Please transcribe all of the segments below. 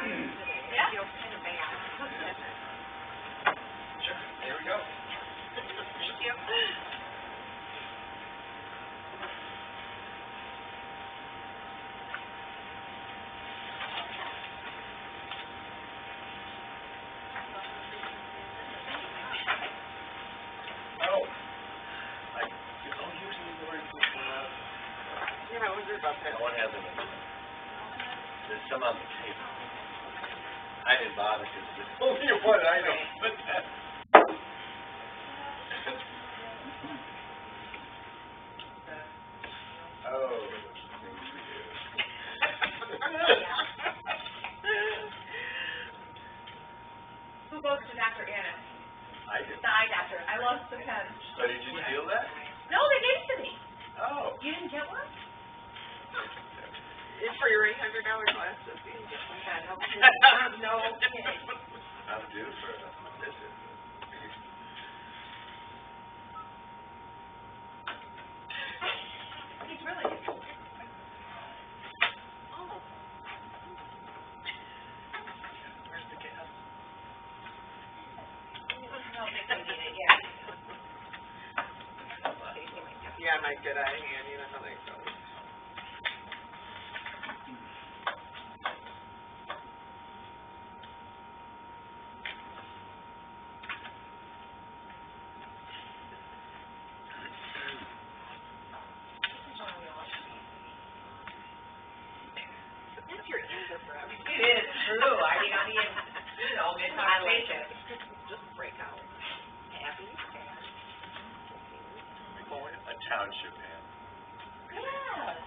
Yeah. Sure. Here we go. Thank you. Oh. Usually the word Yeah, I wonder about that. no one has it. There's some on the table. I didn't bother because there's only one item. But that. Oh, things we do. Who goes to Dr. Anna? I did. The eye doctor. I love the pen. So did you steal that? No, they gave it to me. Oh. You didn't get one? It's for your $800 glasses. You can get one. No kidding. I'm due for a visit. He's really good. Where's the gas? No, they couldn't get it yet. Yeah, my good eye hand, you know how that goes. It's your answer for everything. It is true. I mean, it's not like it. Just break out. Happy. A township hand. Yes.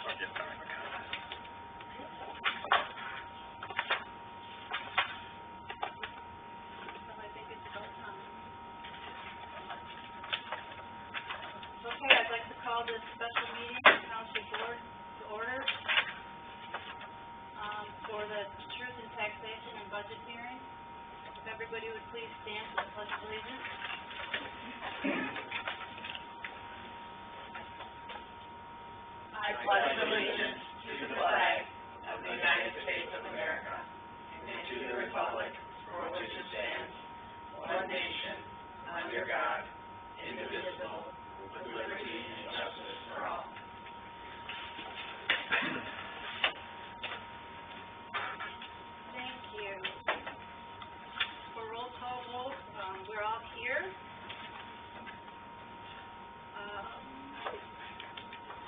Or just our Okay, I'd like to call this special meeting of the Township Board to order for the Truth in Taxation and Budget hearing. If everybody would please stand for the Pledge of Allegiance. I pledge allegiance to the flag of the United States of America and to the republic for which it stands, one nation, under God, indivisible, with liberty and justice for all. Thank you. For roll call vote, we're all here.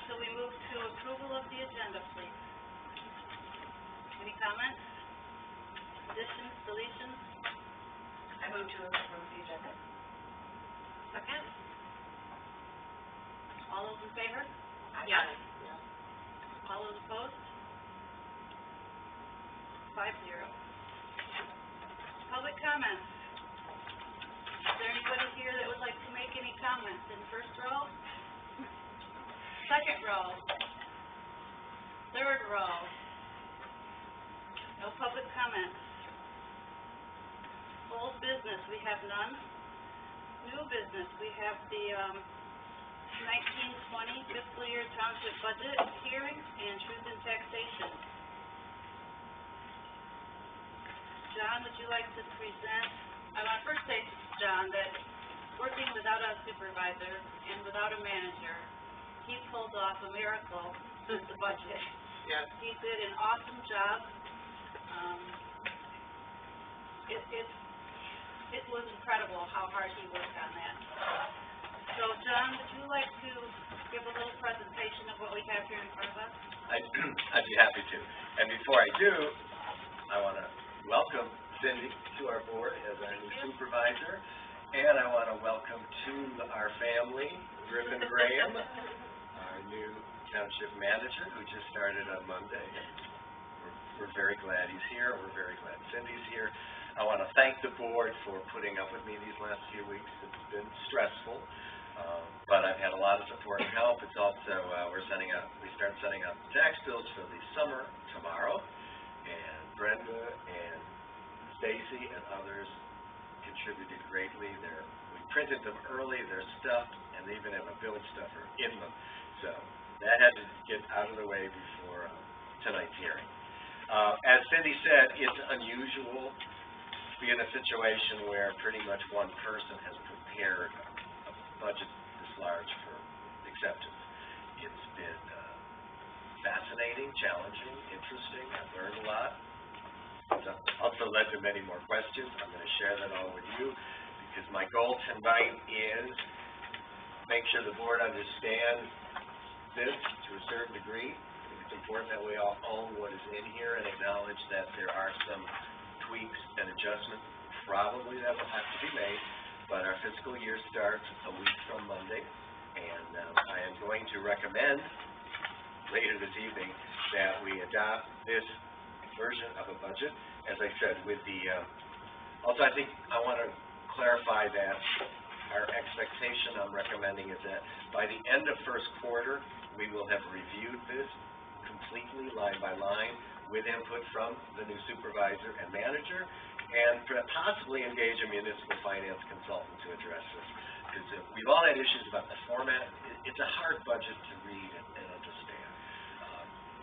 So we move to approval of the agenda, please. Any comments? Additions, deletions? I move to approve the agenda. Second? All those in favor? Yes. All those opposed? 5-0. Public comments. Is there anybody here that would like to make any comments in first row? Second row? Third row? No public comments. Old business, we have none. New business, we have the 1920 fiscal year township budget hearing and truth in taxation. John, would you like to present? I want to first say, John, that working without a supervisor and without a manager, he pulled off a miracle with the budget. Yes. He did an awesome job. It was incredible how hard he worked on that. So, John, would you like to give a little presentation of what we have here in front of us? I'd be happy to. And before I do, I want to welcome Cindy to our board as our new supervisor. And I want to welcome to our family, Griffin Graham, our new township manager who just started on Monday. We're very glad he's here. We're very glad Cindy's here. I want to thank the board for putting up with me these last few weeks. It's been stressful, but I've had a lot of support and help. It's also, we start setting up tax bills for the summer tomorrow, and Brenda and Stacy and others contributed greatly. We printed them early, they're stuffed, and they even have a village stuffer in them. So that had to get out of the way before tonight's hearing. As Cindy said, it's unusual to be in a situation where pretty much one person has prepared a budget this large for acceptance. It's been fascinating, challenging, interesting. I've learned a lot. It's also led to many more questions. I'm going to share that all with you because my goal tonight is make sure the board understands this to a certain degree. I think it's important that we all own what is in here and acknowledge that there are some tweaks and adjustments probably that will have to be made, but our fiscal year starts a week from Monday, and I am going to recommend later this evening that we adopt this version of a budget. As I said, with the, also I think I want to clarify that our expectation I'm recommending is that by the end of first quarter, we will have reviewed this completely line by line with input from the new supervisor and manager, and possibly engage a municipal finance consultant to address this. Because we've all had issues about the format. It's a hard budget to read and understand.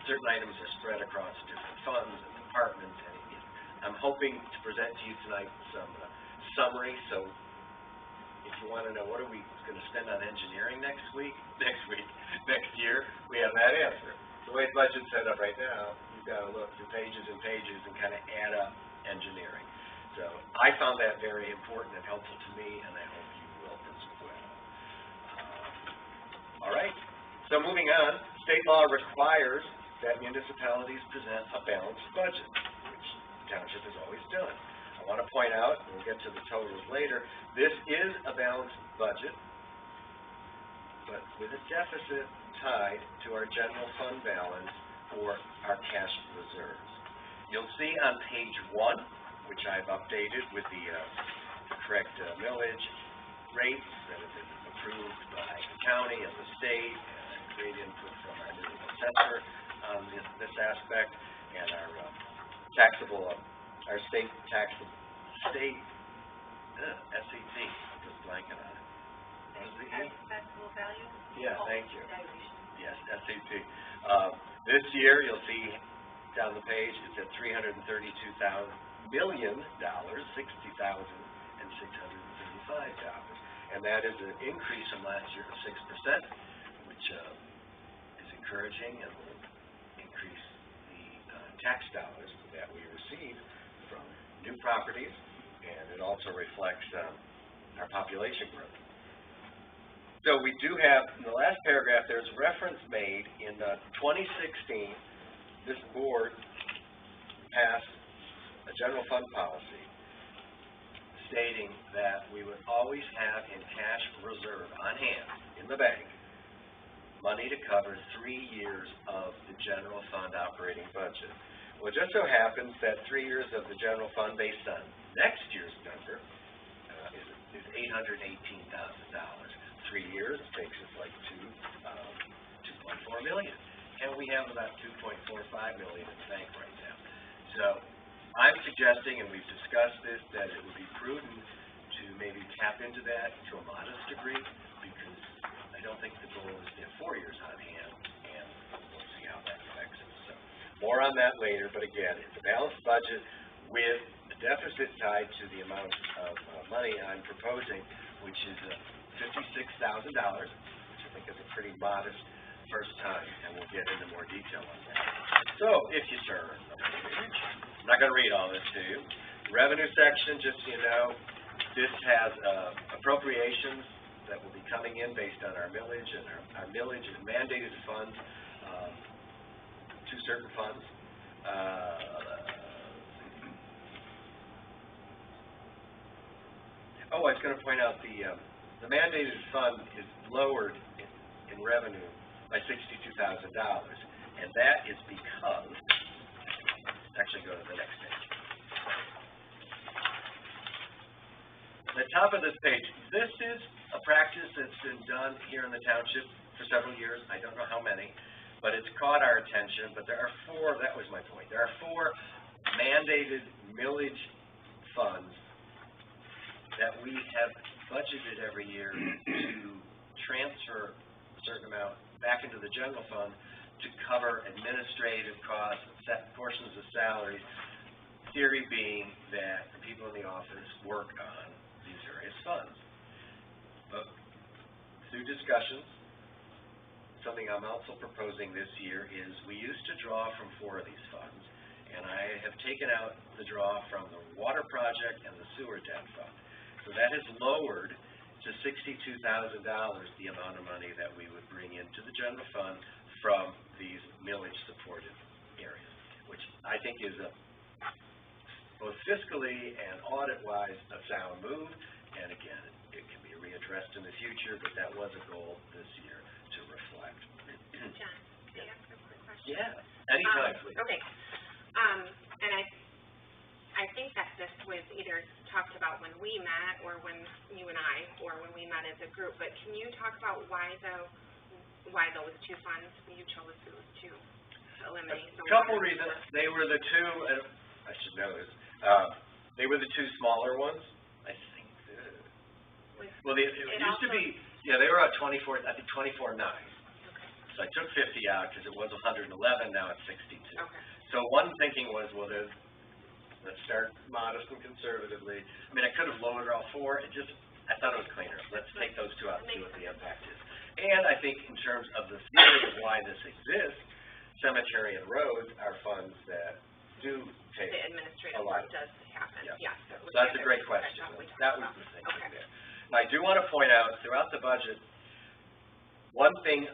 Certain items are spread across different funds and departments, and I'm hoping to present to you tonight some summary. So if you want to know what are we going to spend on engineering next year, we have that answer. The way the budget's set up right now, you've got to look through pages and pages and kind of add up engineering. So I found that very important and helpful to me, and I hope you will as well. All right, so moving on, state law requires that municipalities present a balanced budget, which the township has always done. I want to point out, and we'll get to the totals later, this is a balanced budget, but with a deficit tied to our general fund balance or our cash reserves. You'll see on page 1, which I've updated with the correct millage rates that have been approved by the county and the state, and great input from our new assessor on this aspect, and our taxable, our state taxable, SET, I'm just blanking on it. Taxable value? Yeah, thank you. Yes, SET. This year, you'll see down the page, it's at $332 million, $60,635, and that is an increase from last year of 6%, which is encouraging and will increase the tax dollars that we receive from new properties, and it also reflects our population growth. So we do have, in the last paragraph, there's reference made in 2016, this board passed a general fund policy stating that we would always have in cash reserve on hand, in the bank, money to cover 3 years of the general fund operating budget. Well, it just so happens that 3 years of the general fund based on next year's number is $818,000. 3 years takes us like $2.4 million, and we have about $2.45 million in the bank right now. So I'm suggesting, and we've discussed this, that it would be prudent to maybe tap into that to a modest degree, because I don't think the goal is to get 4 years on hand, and we'll see how that affects us. So more on that later, but again, it's a balanced budget with a deficit tied to the amount of money I'm proposing, which is $56,000, which I think is a pretty modest first time, and we'll get into more detail on that. So, if you turn, I'm not going to read all this to you. Revenue section, just so you know, this has appropriations that will be coming in based on our millage, and our millage is mandated funds to certain funds. I was going to point out the mandated fund is lowered in revenue by $62,000, and that is because, actually go to the next page. At the top of this page, this is a practice that's been done here in the township for several years. I don't know how many, but it's caught our attention. But there are 4, that was my point, there are 4 mandated millage funds that we have budgeted every year to transfer a certain amount back into the general fund to cover administrative costs, set portions of salaries, theory being that the people in the office work on these various funds. But through discussions, something I'm also proposing this year is we used to draw from 4 of these funds, and I have taken out the draw from the water project and the sewer debt fund. So that has lowered to $62,000 the amount of money that we would bring into the general fund from these millage-supported areas, which I think is both fiscally and audit-wise a sound move. And again, it can be readdressed in the future, but that was a goal this year to reflect. John, may I ask a quick question? Yeah, anytime, please. Okay, and I think that this was either talked about when we met, or when you and I, or when we met as a group, but can you talk about why those 2 funds, you chose those 2 to eliminate? A couple reasons. They were the 2, I should know this, they were the 2 smaller ones, I think. Well, it used to be, yeah, they were at 24, I think 24.9. So I took 50 out because it was 111, now it's 62. Okay. So one thinking was, well, let's start modest and conservatively. I mean, I could have lowered all 4. I thought it was cleaner. Let's take those 2 out and see what the impact is. And I think in terms of the theory of why this exists, cemetery and roads are funds that do take The administrative a lot. work does happen, Yeah. yes. So that's a great question. That was the thinking Okay. there. And I do want to point out, throughout the budget, one thing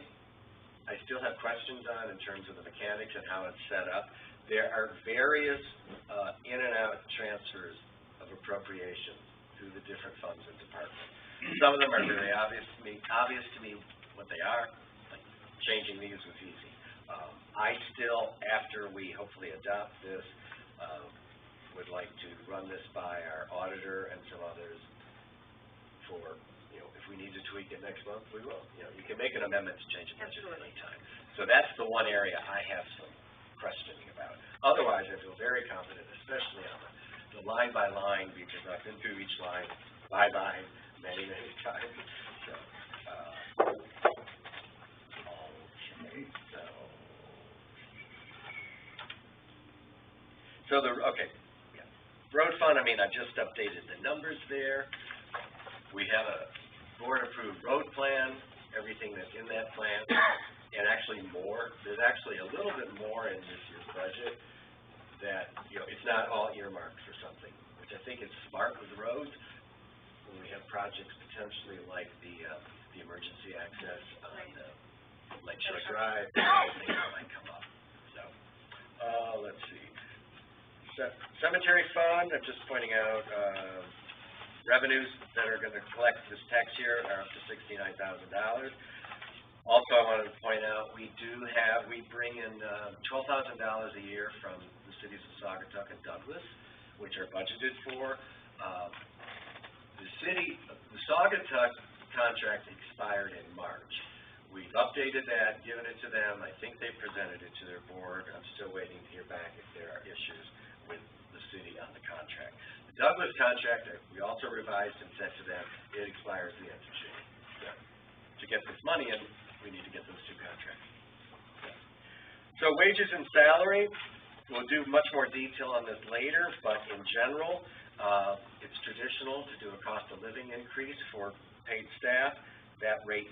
I still have questions on in terms of the mechanics and how it's set up. There are various in and out transfers of appropriations through the different funds and departments. Some of them are very obvious to me what they are, like changing these was easy. I still, after we hopefully adopt this, would like to run this by our auditor and some others for, if we need to tweak it next month, we will. You can make an amendment to change a budget at any time. So that's the one area I have some questioning about. Otherwise, I feel very confident, especially on the line by line, because I've been through each line by line many, many times. So, okay, yeah. Road fund, I mean, I just updated the numbers there. We have a board-approved road plan, everything that's in that plan, and actually more. There's actually a little bit more in this year's budget that, it's not all earmarked for something, which I think is smart with roads. When we have projects potentially like the emergency access on Lakeshore Drive, things that might come up. So, let's see. Cemetery fund, I'm just pointing out, revenues that are going to collect this tax year are up to $69,000. Also, I wanted to point out, we bring in $12,000 a year from the cities of Saugatuck and Douglas, which are budgeted for. The Saugatuck contract expired in March. We've updated that, given it to them. I think they presented it to their board. I'm still waiting to hear back if there are issues with the city on the contract. The Douglas contract, we also revised and sent to them. It expires the end of June. So, to get this money in, we need to get those 2 contracts. So wages and salary, we'll do much more detail on this later, but in general, it's traditional to do a cost of living increase for paid staff. That rate,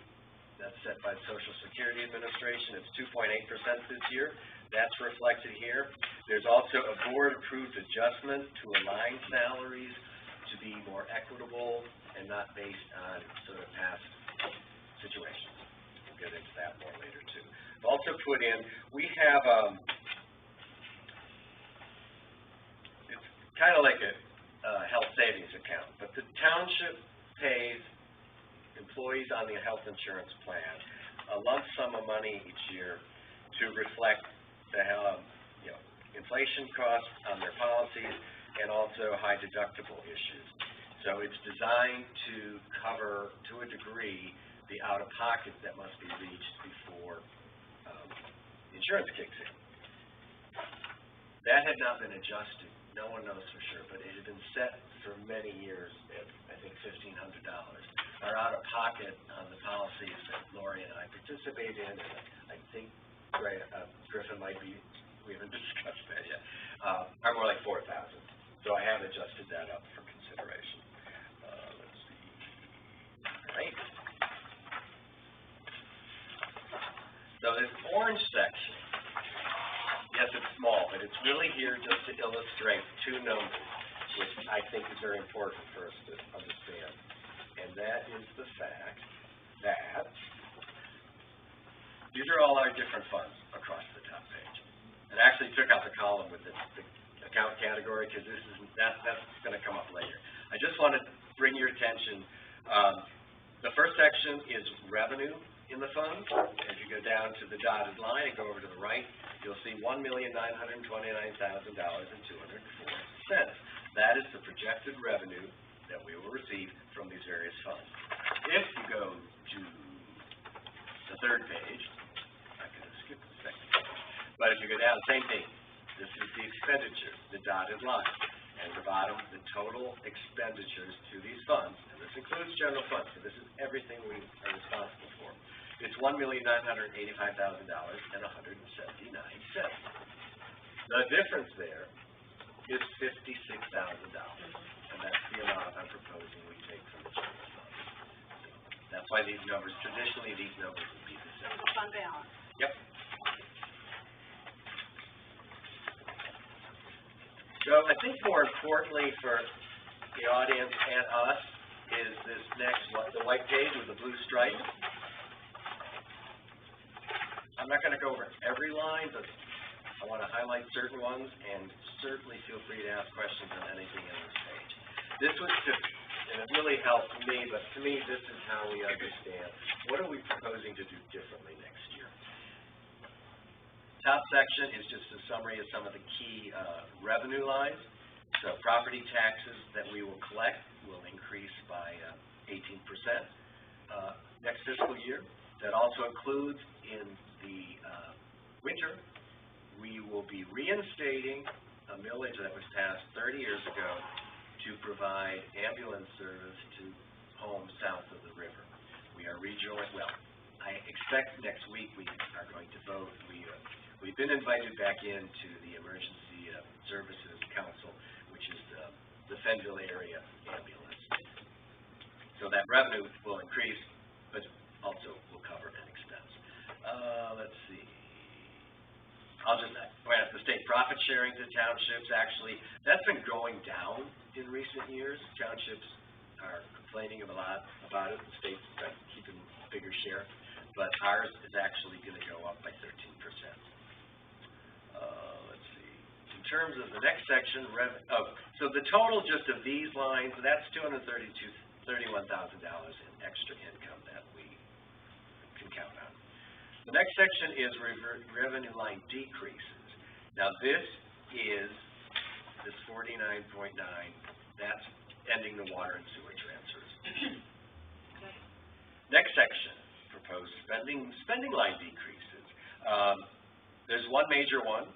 that's set by the Social Security Administration. It's 2.8% this year. That's reflected here. There's also a board-approved adjustment to align salaries to be more equitable and not based on sort of past situations. We'll get into that more later too. I've also put in, we have, it's kind of like a health savings account, but the township pays employees on the health insurance plan a lump sum of money each year to reflect the inflation costs on their policies and also high deductible issues. So it's designed to cover, to a degree, the out-of-pocket that must be reached before insurance kicks in. That had not been adjusted. No one knows for sure, but it had been set for many years at, I think, $1,500. are out of pocket on the policies that Lori and I participate in, and I think Griffin might be, we haven't discussed that yet, are more like 4,000. So I have adjusted that up for consideration. Let's see. All right. So this orange section, yes, it's small, but it's really here just to illustrate two numbers, which I think is very important for us to understand. And that is the fact that these are all our different funds across the top page. And I actually took out the column with the account category because that's going to come up later. I just want to bring your attention. The first section is revenue in the fund. As you go down to the dotted line and go over to the right, you'll see $1,929,000.204. That is the projected revenue that we will receive from these various funds. If you go to the third page, I'm going to skip the second page, but if you go down, same thing. This is the expenditure, the dotted line. And at the bottom, the total expenditures to these funds, and this includes general funds, so this is everything we are responsible for. It's $1,985,000.179. The difference there is $56,000, and that's the amount I'm proposing we take from the general fund. So that's why these numbers, traditionally these numbers would be the same. Fund balance. Yep. So I think more importantly for the audience and us is this next one, the white page with the blue stripe. I'm not going to go over every line, but I want to highlight certain ones, and certainly feel free to ask questions on anything in this page. This was just, and it really helped me, but to me this is how we understand what are we proposing to do differently next year. Top section is just a summary of some of the key revenue lines. So property taxes that we will collect will increase by 18% next fiscal year. That also includes in the winter, we will be reinstating a millage that was passed 30 years ago to provide ambulance service to homes south of the river. We are regional as well. I expect next week we are going to vote. We've been invited back into the Emergency Services Council, which is the Fenville area ambulance. So that revenue will increase, but also will cover an expense. Let's see. I'll just point out the state profit sharing to townships. Actually, that's been going down in recent years. Townships are complaining a lot about it. The state's keeping a bigger share, but ours is actually going to go up by 13%. Let's see. In terms of the next section, so the total just of these lines, that's $231,000 in extra income that we can count on. The next section is revenue line decreases. Now this is this 49.9. That's ending the water and sewer transfers. Next section, proposed spending line decreases. There's one major one,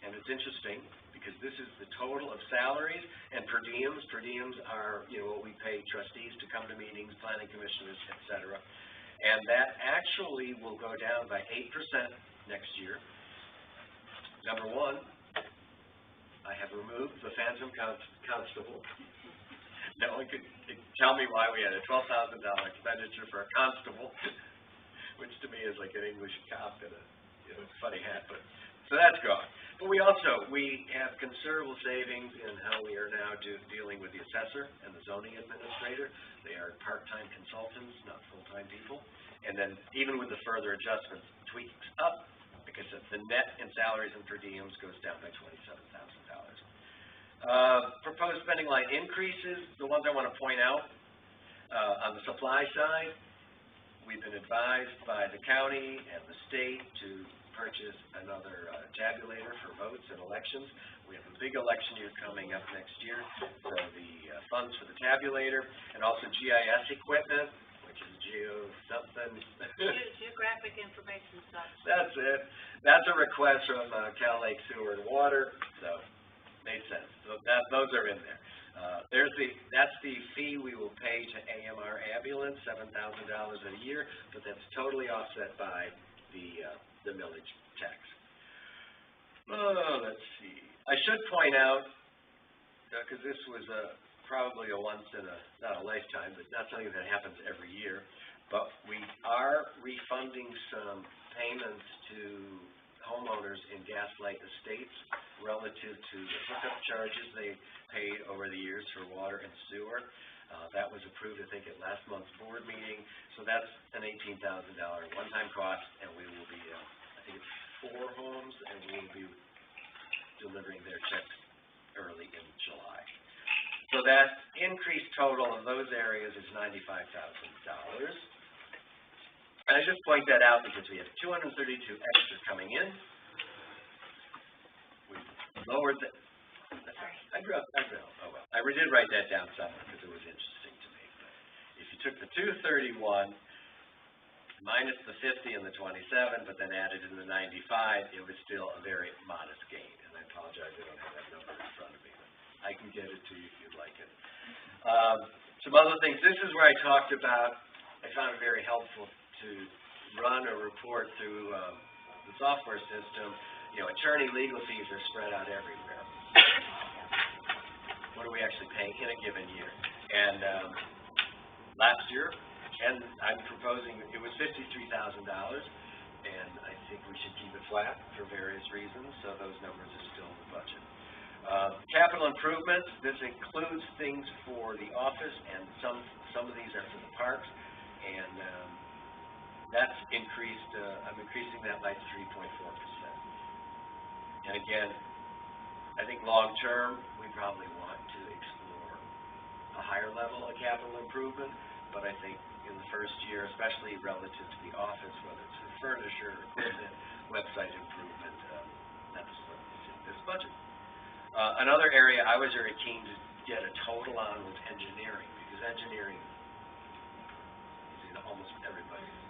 and it's interesting because this is the total of salaries and per diems. Per diems are, what we pay trustees to come to meetings, planning commissioners, etc. And that actually will go down by 8% next year. Number one, I have removed the phantom constable. No one could tell me why we had a $12,000 expenditure for a constable, which to me is like an English cop in a funny hat, but so that's gone. But we have considerable savings in how we are now dealing with the assessor and the zoning administrator. They are part-time consultants, not full-time people. And then even with the further adjustments, tweaks up because the net in salaries and per diems goes down by $27,000. Proposed spending line increases, the ones I want to point out, on the supply side, we've been advised by the county and the state to purchase another tabulator for votes and elections. We have a big election year coming up next year, so the funds for the tabulator and also GIS equipment, which is Geographic information stuff. That's it. That's a request from Cal Lake Sewer and Water, so made sense. So those are in there. That's the fee we will pay to AMR Ambulance, $7,000 a year, but that's totally offset by the millage tax. Let's see. I should point out, because this was probably a once in not a lifetime, but not something that happens every year, but we are refunding some payments to homeowners in Gaslight Estates relative to the hookup charges they paid over the years for water and sewer. That was approved, I think, at last month's board meeting. So that's an $18,000 one-time cost, and we will be, I think it's 4 homes, and we will be delivering their checks early in July. So that increased total in those areas is $95,000. And I just point that out because we have 232 extra coming in. We lowered the, I did write that down somewhere because it was interesting to me. But if you took the 231 minus the 50 and the 27, but then added in the 95, it was still a very modest gain. And I apologize, I don't have that number in front of me. But I can get it to you if you'd like it. Some other things. This is where I talked about, I found it very helpful to run a report through the software system. You know, attorney legal fees are spread out everywhere. What are we actually paying in a given year? And last year, and I'm proposing, it was $53,000, and I think we should keep it flat for various reasons, so those numbers are still in the budget. Capital improvements, this includes things for the office, and some of these are for the parks, and that's increased, I'm increasing that by 3.4%. And again, I think long-term, we probably want to explore a higher level of capital improvement, but I think in the first year, especially relative to the office, whether it's for furniture, equipment, website improvement, that's what is in this budget. Another area I was very keen to get a total on was engineering, because engineering is in almost everybody's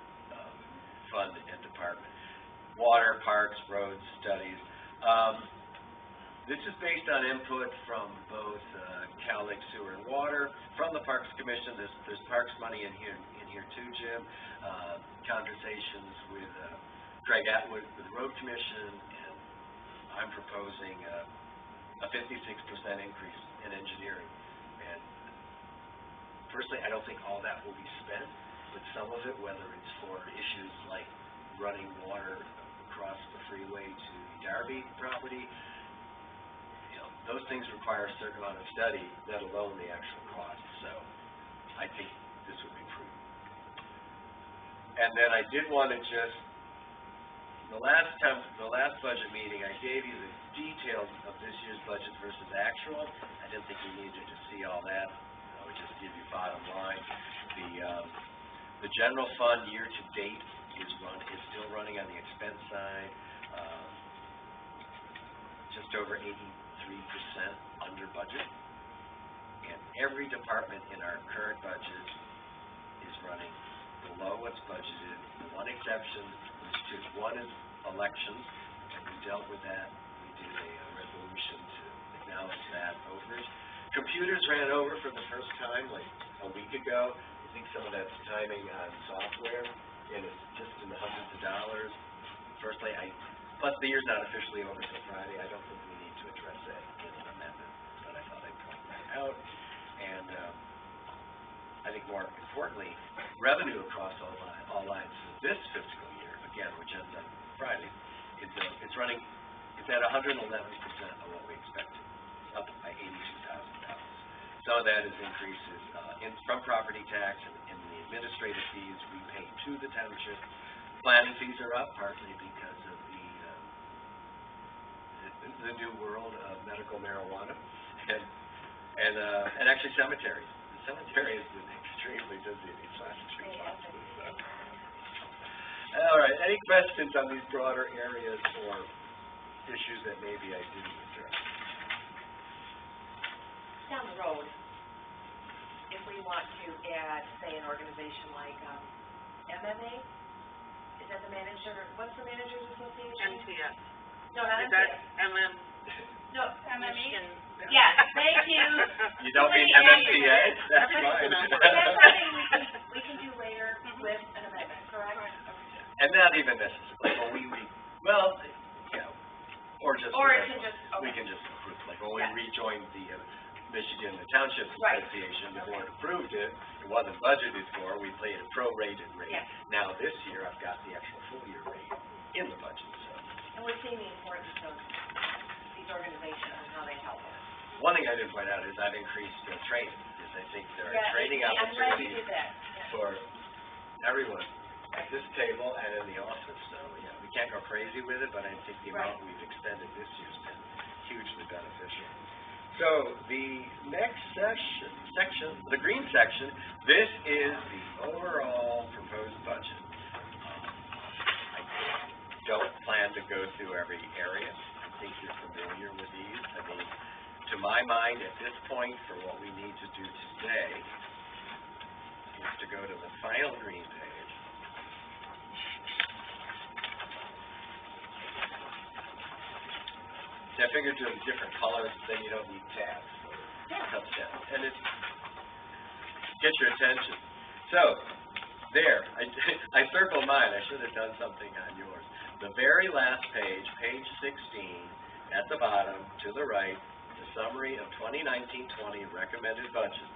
fund and department. Water, parks, roads, studies. This is based on input from both Cal Lake Sewer and Water, from the Parks Commission. There's parks money in here too, Jim. Conversations with Craig Atwood with the Road Commission, and I'm proposing a 56% increase in engineering. And personally, I don't think all that will be spent, but some of it, whether it's for issues like running water across the freeway to the Darby property, you know, those things require a certain amount of study, let alone the actual cost. So I think this would be prudent. And then I did want to just, the last budget meeting, I gave you the details of this year's budget versus actual. I didn't think you needed to see all that. I would just give you bottom line. The general fund year to date is still running on the expense side, just over 83% under budget. And every department in our current budget is running below what's budgeted. The one exception is one is elections, and we dealt with that. We did a resolution to acknowledge that overage. Computers ran over for the first time like a week ago. I think some of that's timing on software, and it's just in the hundreds of dollars. Firstly, plus the year's not officially over till Friday. I don't think we need to address that in an amendment, but I thought I'd point that out. And I think more importantly, revenue across all lines for this fiscal year, again, which ends on Friday, it's running, it's at 111% of what we expected, up by $82,000. Some of that is increases from property tax and the administrative fees we pay to the township. Planning fees are up partly because of the new world of medical marijuana, and actually cemeteries. The cemetery has been extremely busy these last 2 months. All right, any questions on these broader areas or issues that maybe I didn't address? Down the road, if we want to add, say, an organization like MMA, is that the manager, what's the Managers Association? MTS. No, not Is that MTS. MM? No, MME? Michigan. yes, thank you. You don't mean MMTA? That's fine. That's something we can do later with an amendment, correct? And not even necessarily, when well, you know, or just. Or it can just, We okay. can just approve, like when we Yeah. rejoined the Michigan Township Right. Association, the board approved it, it wasn't budgeted for, we paid a prorated rate. Yes. Now this year, I've got the actual full year rate in the budget, so. And we're seeing the importance of these organizations and how they help us. One thing I didn't point out is I've increased training, because I think there are training I'm glad you opportunities did that. Yeah. for everyone at this table and in the office, so, yeah, we can't go crazy with it, but I think the amount we've extended this year's been hugely beneficial. So, the next section, the green section, this is the overall proposed budget. I don't plan to go through every area. I think you're familiar with these. I mean, to my mind, at this point, for what we need to do today, is to go to the final green page. See, I figured doing different colors, then you don't need tabs, so it cuts down. And it gets your attention. So, there, I circled mine, I should have done something on yours. The very last page, page 16, at the bottom, to the right, the summary of 2019-20 recommended budget.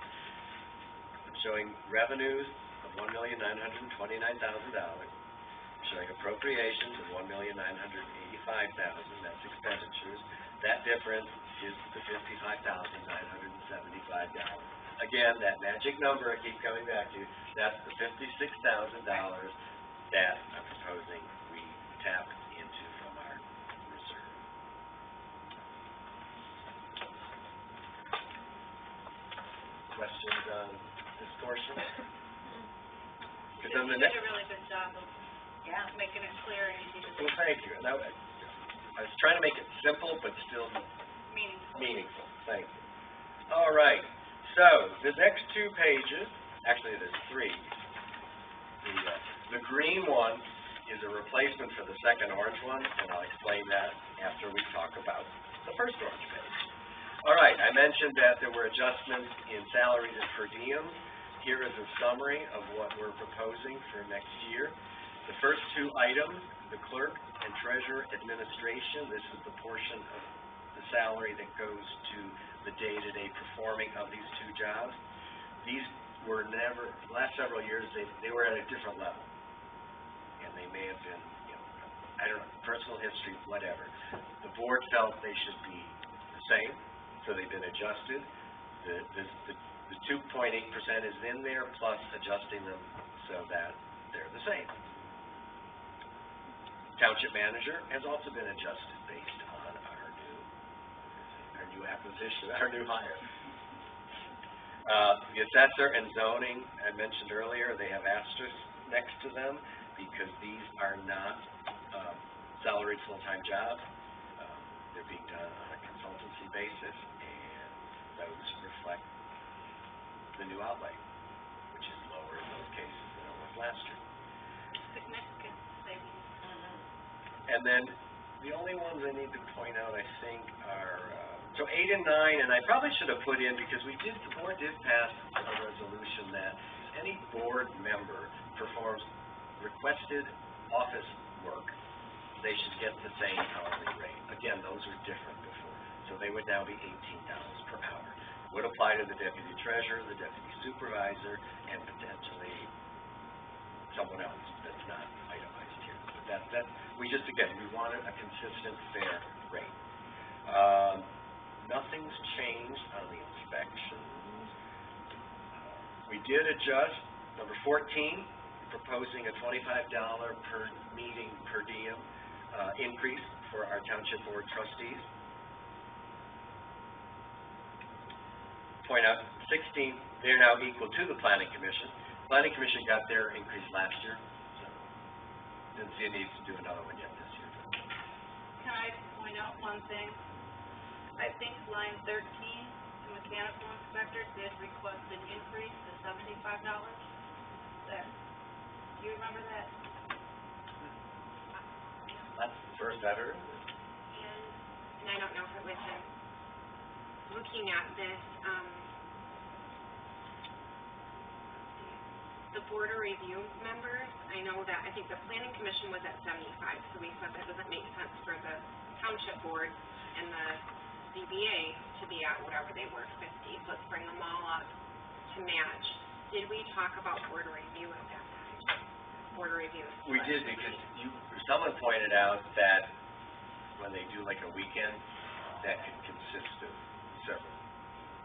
I'm showing revenues of $1,929,000, showing appropriations of $1,985,000, that's expenditures. That difference is the $55,975. Again, that magic number I keep coming back to, that's the $56,000 that I'm proposing we tap into from our reserve. Questions on this portion? Because then the You next. did a really good job of making it clear and easy to Well, thank you. And I was trying to make it simple, but still meaningful. meaningful. Thank you. All right. So, the next two pages, actually there's three. The green one is a replacement for the second orange one, and I'll explain that after we talk about the first orange page. All right. I mentioned that there were adjustments in salaries and per diem. Here is a summary of what we're proposing for next year. The first two items, the clerk and treasurer administration, this is the portion of the salary that goes to the day-to-day performing of these two jobs. These were never, the last several years, they were at a different level. And they may have been, you know, I don't know, personal history, whatever. The board felt they should be the same, so they've been adjusted. The 2.8% is in there, plus adjusting them so that they're the same. Township manager has also been adjusted based on our new acquisition, our new hire. The assessor and zoning, I mentioned earlier, they have asterisks next to them because these are not salaried full-time jobs. They're being done on a consultancy basis, and those reflect the new outlay, which is lower in those cases than it was last year. Significant savings. And then the only ones I need to point out, I think, are, so 8 and 9, and I probably should have put in, because the board did pass a resolution that any board member performs requested office work, they should get the same hourly rate. Again, those were different before, so they would now be $18 per hour. Would apply to the deputy treasurer, the deputy supervisor, and potentially someone else that's not itemized here. But we wanted a consistent, fair rate. Nothing's changed on the inspections. We did adjust, number 14, proposing a $25 per meeting per diem increase for our township board trustees. Point out, 16, they're now equal to the planning commission. Planning commission got their increase last year, so didn't see a need to do another one yet this year. Can I point out one thing? I think line 13, the mechanical inspector did request an increase to $75. There. Do you remember that? That's the first I've heard. And and I don't know if it was in looking at this, the border review members, I know that, I think the planning commission was at 75, so we said that doesn't make sense for the township board and the ZBA to be at whatever they were, 50, so let's bring them all up to match. Did we talk about border review at that time? Border review? We did, because someone pointed out that when they do like a weekend, that can consist of several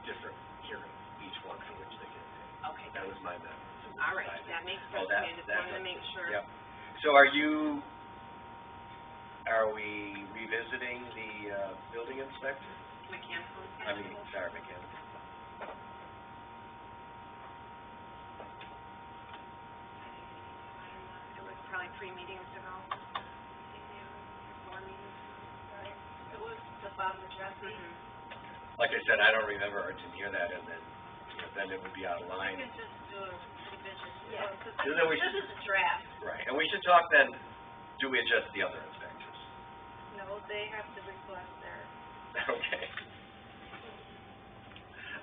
different hearings, each one for which they get paid. Okay, That was my method. all right, that makes sense, that- I just that's wanted to it. make sure. Yep. So are we revisiting the, building inspector? Mechanical. Mechanical. It was probably 3 meetings ago. 4 meetings ago. It was the Bob Majeski. Like I said, I don't remember or didn't hear that, and then, then it would be out of We line. can just do a revision. Yeah. So then we This is a draft. Right, and we should talk then, do we adjust the other inspectors? No, they have to request their, Okay.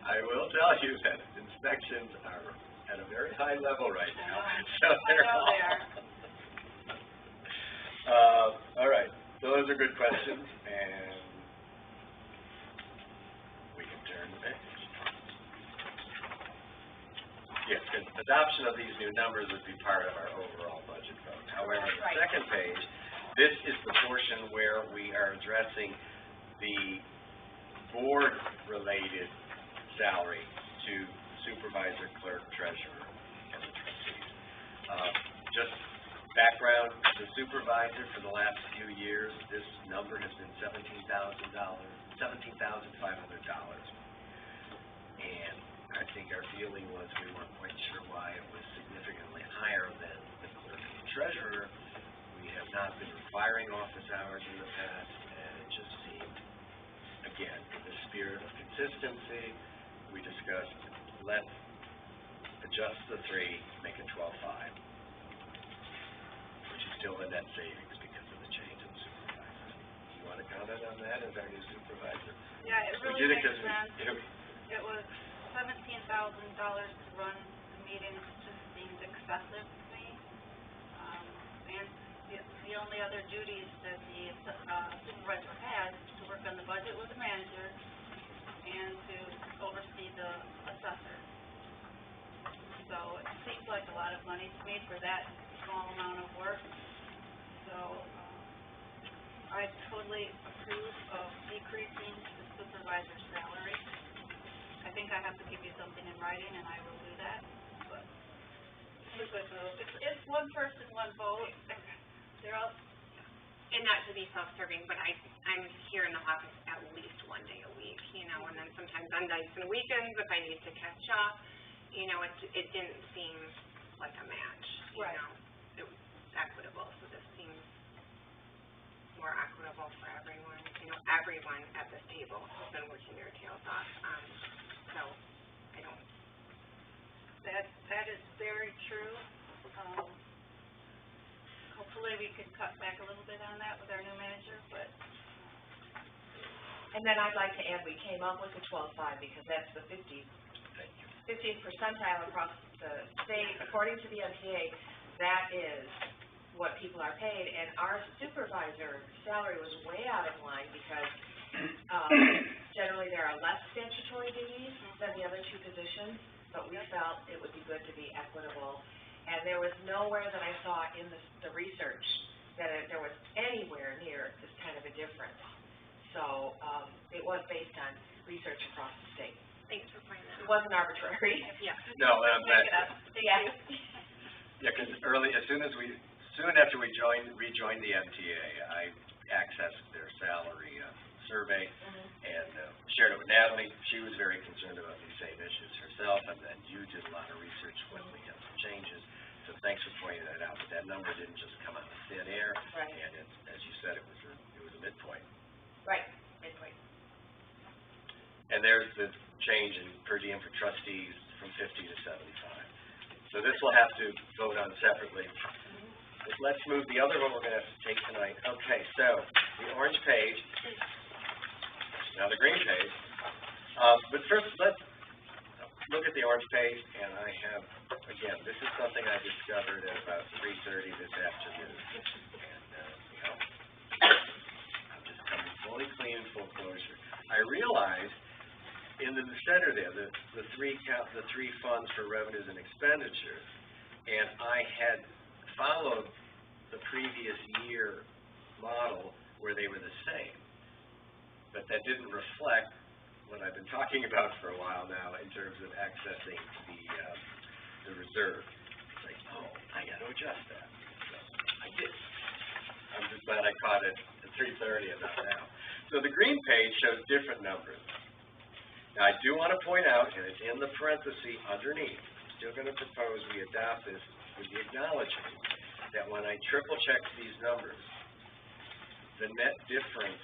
I will tell you that inspections are at a very high level right now, so they're know all. they are. All right, those are good questions, and we can turn the page. Yes, because adoption of these new numbers would be part of our overall budget vote. However, the Right. second page, this is the portion where we are addressing the board-related salary to supervisor, clerk, treasurer, and the trustees. Just background, the supervisor for the last few years, this number has been $17,500. And I think our feeling was we weren't quite sure why it was significantly higher than the clerk and treasurer. We have not been requiring office hours in the past, and it just seemed, again, in the spirit of consistency, we discussed, let's adjust the 3, make it 12.5, which is still a net savings because of the change in supervisor. Do you want to comment on that as our new supervisor? yeah, it We really did it makes 'cause sense. we, It was $17,000 to run the meetings, just seemed excessive to me. And the only other duties that the supervisor has is to work on the budget with the manager and to oversee the assessor. So it seems like a lot of money to me for that small amount of work. So, I totally approve of decreasing the supervisor's salary. I think I have to give you something in writing, and I will do that, but it's a good move. It's one person, one vote. They're all, And not to be self-serving, but I'm here in the office at least 1 day a week, and then sometimes on nights and weekends if I need to catch up, it didn't seem like a match, Right. It was equitable, so this seems more equitable for everyone. Everyone at this table has been working their tails off, so I don't. that is very true. Hopefully we can cut back a little bit on that with our new manager, but And then I'd like to add, we came up with the 12.5 because that's the 50th percentile across the state. According to the MTA, that is what people are paid, and our supervisor salary was way out of line because, generally there are less statutory duties than the other 2 positions, but we felt it would be good to be equitable. And there was nowhere that I saw in the research that there was anywhere near this kind of a difference. So, it was based on research across the state. Thanks for pointing that It out. wasn't arbitrary. Yeah. no, and I'm glad. make it up. Thank Yeah. you. Yeah, because soon after we rejoined the MTA, I accessed their salary survey and shared it with Natalie. She was very concerned about these same issues herself, and then you did a lot of research when we had some changes. So thanks for pointing that out. But that number didn't just come out of thin air, Right. and as you said, it was a midpoint. Right, midpoint. And there's the change in per diem for trustees from 50 to 75. So this will have to vote on separately. But let's move the other one we're going to have to take tonight. Okay, so the orange page Now the green page, but first let's look at the orange page, and I have, again, this is something I discovered at about 3:30 this afternoon. And, I'm just coming fully clean, full closure. I realized in the center there, the three funds for revenues and expenditures, and I had followed the previous year model where they were the same, but that didn't reflect what I've been talking about for a while now in terms of accessing the reserve. It's like, oh, I got to adjust that. So I did. I'm just glad I caught it at 3:30 and not now. So the green page shows different numbers. Now I do want to point out, and it's in the parenthesis underneath, I'm still going to propose we adopt this with the acknowledgement that when I triple check these numbers, the net difference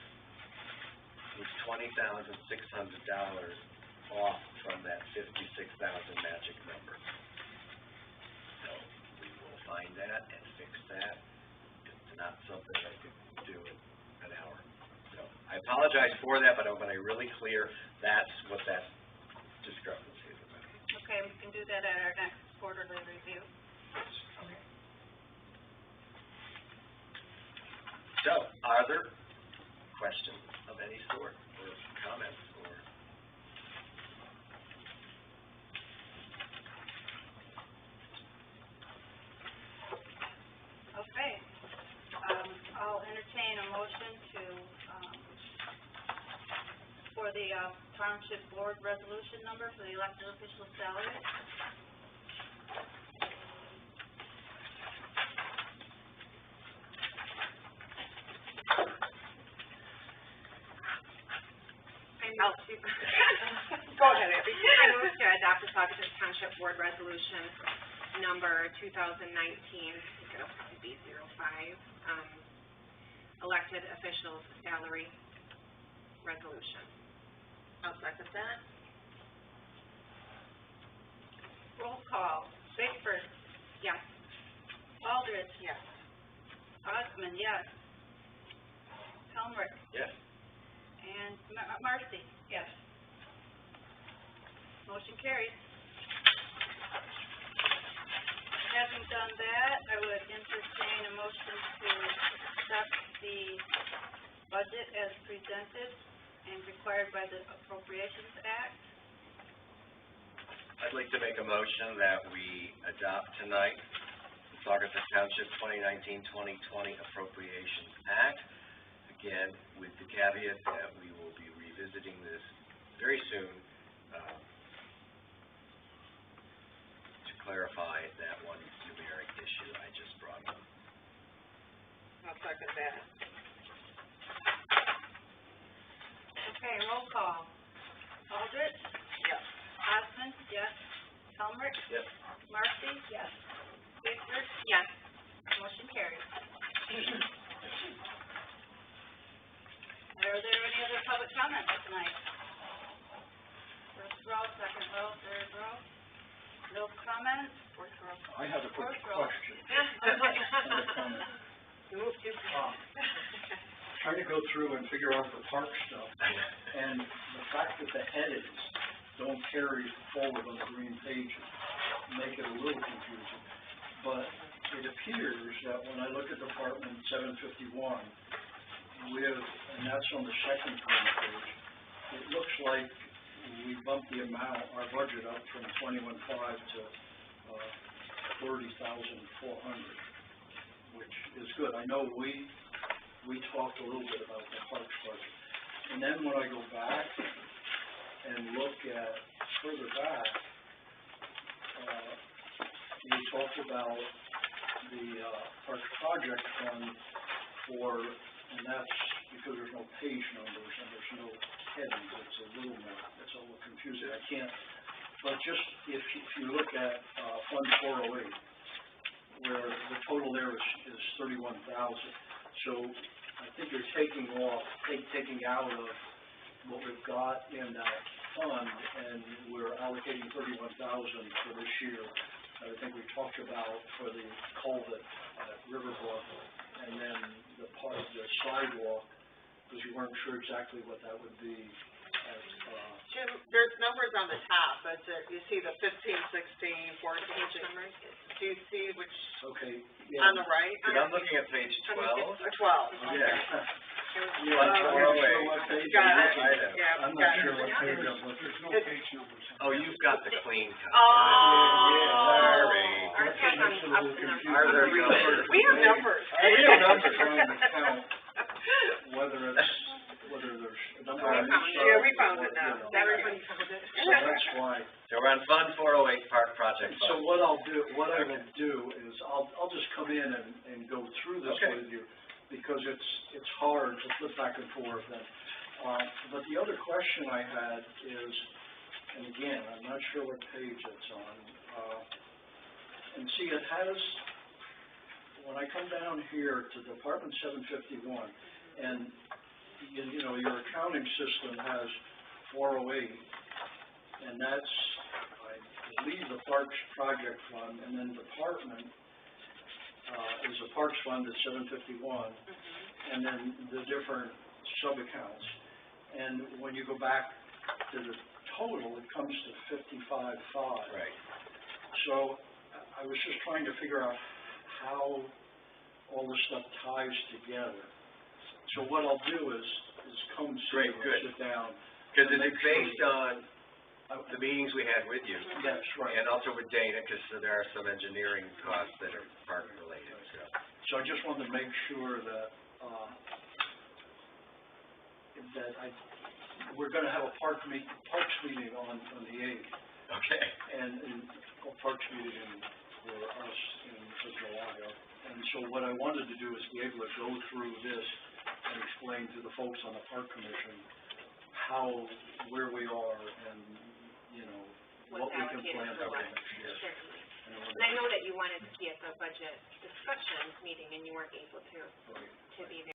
was $20,600 off from that $56,000 magic number. So we will find that and fix that. It's not something I can do in an hour. So I apologize for that, but I want to be really clear that's what that discrepancy is about. Okay, we can do that at our next quarterly review. Okay. So, are there questions of any sort, or comments, or? Okay, I'll entertain a motion to, for the, township board resolution number for the elected official salary. Go ahead, Abby. I move to adopt the Saugatuck Township Board Resolution number 2019, I think it'll probably be 05, elected officials salary resolution. I'll second that. Roll call. Bickford. Yes. Aldridge. Yes. Osmond, yes. Helmrich. Yes. And Marcy. Yes. Motion carries. Having done that, I would entertain a motion to accept the budget as presented and required by the Appropriations Act. I'd like to make a motion that we adopt tonight the Saugatuck Township 2019-2020 Appropriations Act. Again, with the caveat that we will be revisiting this very soon to clarify that one numeric issue I just brought up. I'll second that. Okay, roll call. Aldrich. Yes. Osmond. Yes. Helmrich. Yes. Marcy. Yes. Bickford. Yes. Motion carries. Are there any other public comments tonight? First row, second row, third row. No comments? Fourth row. I have a quick Fourth row. question. And a comment. You moved too fast. Trying to go through and figure out the park stuff, and the fact that the headings don't carry forward on the green pages make it a little confusing. But it appears that when I look at Department 751, and that's on the second page, it looks like we bumped the amount, our budget up from 21.5 to 30,400, which is good. I know we talked a little bit about the parks budget. And then when I go back and look at further back, we talked about the parks project fund and that's because there's no page numbers and there's no headings. It's a little confusing. I can't, but just if you look at Fund 408, where the total there is 31,000. So I think you're taking out of what we've got in that fund, and we're allocating 31,000 for this year. I think we talked about for the culvert at Riverbrook, and then the part of the sidewalk, because you weren't weren't sure exactly what that would be at, Jim, there's numbers on the top, but you see the 15, 16, 14, Page numbers. do you see which, okay, yeah. on the right? And I'm looking at page 12. 12. Yeah. Yeah, I'm not sure what page Got I'm it. looking at. Yeah, I'm got not it. sure what page I'm looking at. There's no page numbers. Oh, you've got the clean copy. Oh. Sorry. Ours has Makes it a little up in our- confusing. Are there numbers? We have numbers. We have numbers. Trying to count whether there's a number on each side. Yeah, we found it now. You know. Everybody found it. So that's why. So we're on Fund 408 Park Project So Fund. what I will do is I'll just come in and go through this Okay. with you, because it's hard to flip back and forth. And, but the other question I had is, and again, I'm not sure what page it's on, and see, it has, when I come down here to Department 751, and, you know, your accounting system has 408, and that's, I believe, the Parks Project Fund, and then Department, is a Parks Fund at 751, and then the different sub-accounts. And when you go back to the total, it comes to 55.5. Right. So I was just trying to figure out how all this stuff ties together. So what I'll do is come see Great, you, good. sit down. Because and it's make sure- based on the meetings we had with you. That's right. And also with Dana, because there are some engineering costs that are park related, so. So I just wanted to make sure that, we're gonna have a parks meeting on the 8th, Okay. and a parks meeting for us in July. And so what I wanted to do is be able to go through this and explain to the folks on the park commission where we are and, you know, what we can What's plan allocated for for what. next year. Certainly. And And I know that you wanted to be at the budget discussion meeting and you weren't able to Right. be there.